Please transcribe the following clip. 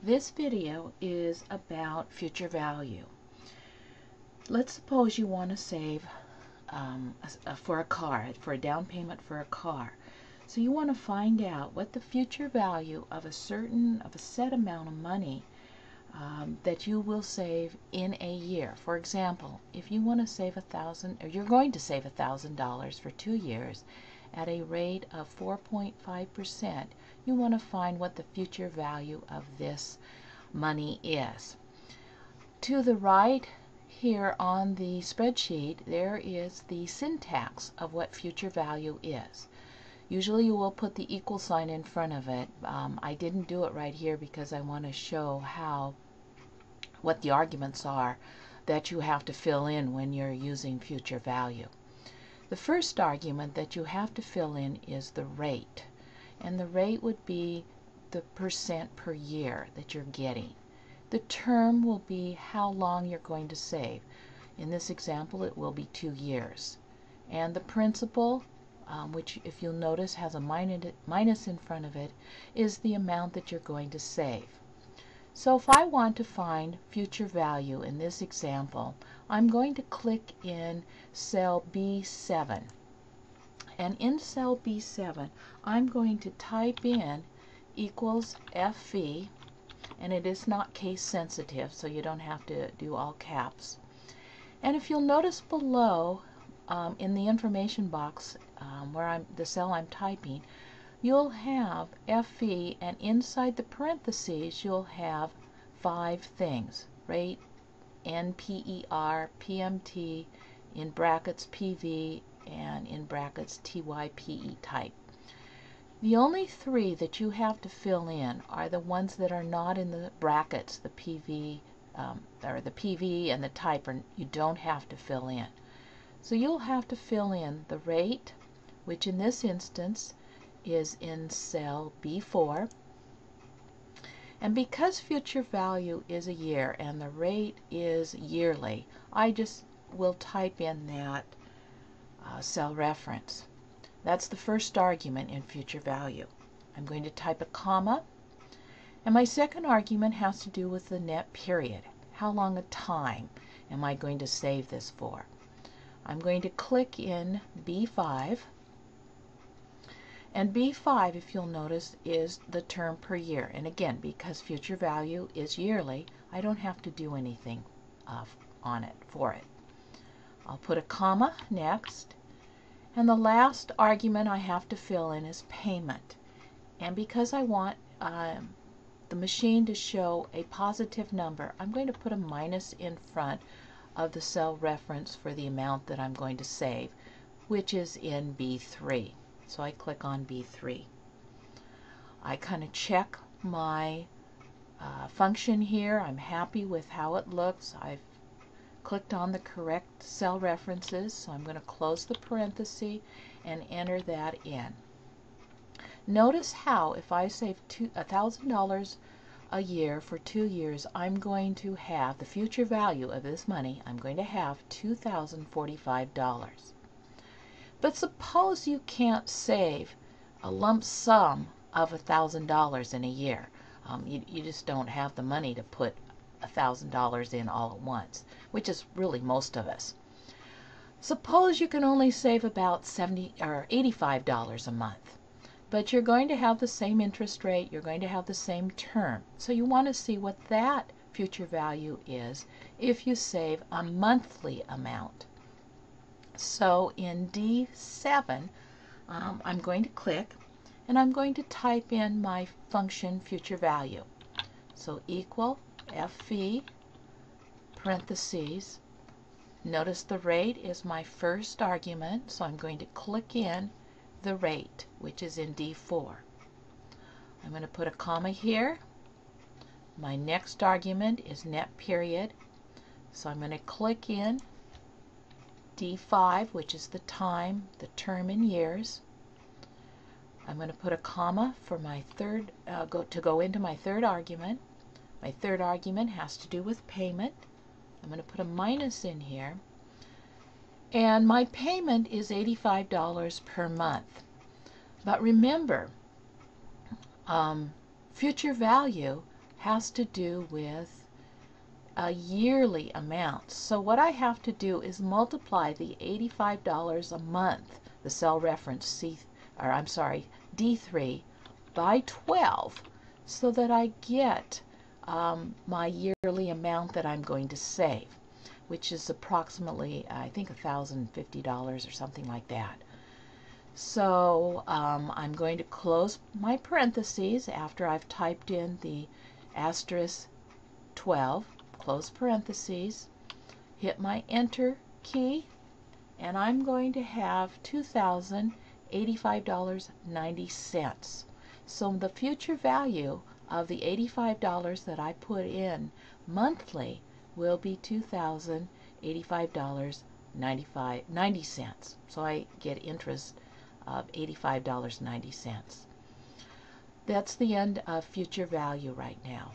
This video is about future value. Let's suppose you want to save for a car, for a down payment for a car. So you want to find out what the future value of a set amount of money that you will save in a year. For example, if you want to save $1,000, or you're going to save $1,000 for 2 years at a rate of 4.5%, you want to find what the future value of this money is. To the right here on the spreadsheet, there is the syntax of what future value is. Usually you will put the equal sign in front of it. I didn't do it right here because I want to show what the arguments are that you have to fill in when you're using future value. The first argument that you have to fill in is the rate, and the rate would be the percent per year that you're getting. The term will be how long you're going to save. In this example, it will be 2 years. And the principal, which if you'll notice has a minus in front of it, is the amount that you're going to save. So if I want to find future value in this example, I'm going to click in cell B7. And in cell B7, I'm going to type in equals FV, and it is not case sensitive, so you don't have to do all caps. And if you'll notice below, in the information box the cell I'm typing, you'll have FV, and inside the parentheses you'll have 5 things: rate, NPER, PMT, in brackets PV, and in brackets TYPE type. The only 3 that you have to fill in are the ones that are not in the brackets, the PV, or the PV and the type, you don't have to fill in. So you'll have to fill in the rate, which in this instance is in cell B4. And because future value is a year and the rate is yearly, I just will type in that cell reference. That's the first argument in future value. I'm going to type a comma, and my second argument has to do with the net period. How long a time am I going to save this for? I'm going to click in B5, and B5, if you'll notice, is the term per year. And again, because future value is yearly, I don't have to do anything for it. I'll put a comma next, and the last argument I have to fill in is payment. And because I want the machine to show a positive number, I'm going to put a minus in front of the cell reference for the amount that I'm going to save, which is in B3. So I click on B3. I kind of check my function here. I'm happy with how it looks. I've clicked on the correct cell references, so I'm going to close the parenthesis and enter that in. Notice how if I save $1,000 a year for 2 years, I'm going to have the future value of this money, I'm going to have $2,045. But suppose you can't save a lump sum of $1,000 in a year. You just don't have the money to put $1,000 in all at once, which is really most of us. Suppose you can only save about $70 or $85 a month, but you're going to have the same interest rate, you're going to have the same term. So you want to see what that future value is if you save a monthly amount. So in D7, I'm going to click, and I'm going to type in my function future value. So equal FV parentheses. Notice the rate is my first argument, so I'm going to click in the rate, which is in D4. I'm going to put a comma here. My next argument is net period, so I'm going to click in D5, which is the time, the term in years. I'm going to put a comma for my third, go into my third argument. My third argument has to do with payment. I'm going to put a minus in here. And my payment is $85 per month. But remember, future value has to do with a yearly amount. So what I have to do is multiply the $85 a month, the cell reference D3, by 12, so that I get my yearly amount that I'm going to save, which is approximately, I think, $1,050 or something like that. So I'm going to close my parentheses after I've typed in the asterisk 12, close parentheses, hit my enter key, and I'm going to have $2,085.90. So the future value of the $85 that I put in monthly will be $2,085.90. So I get interest of $85.90. That's the end of future value right now.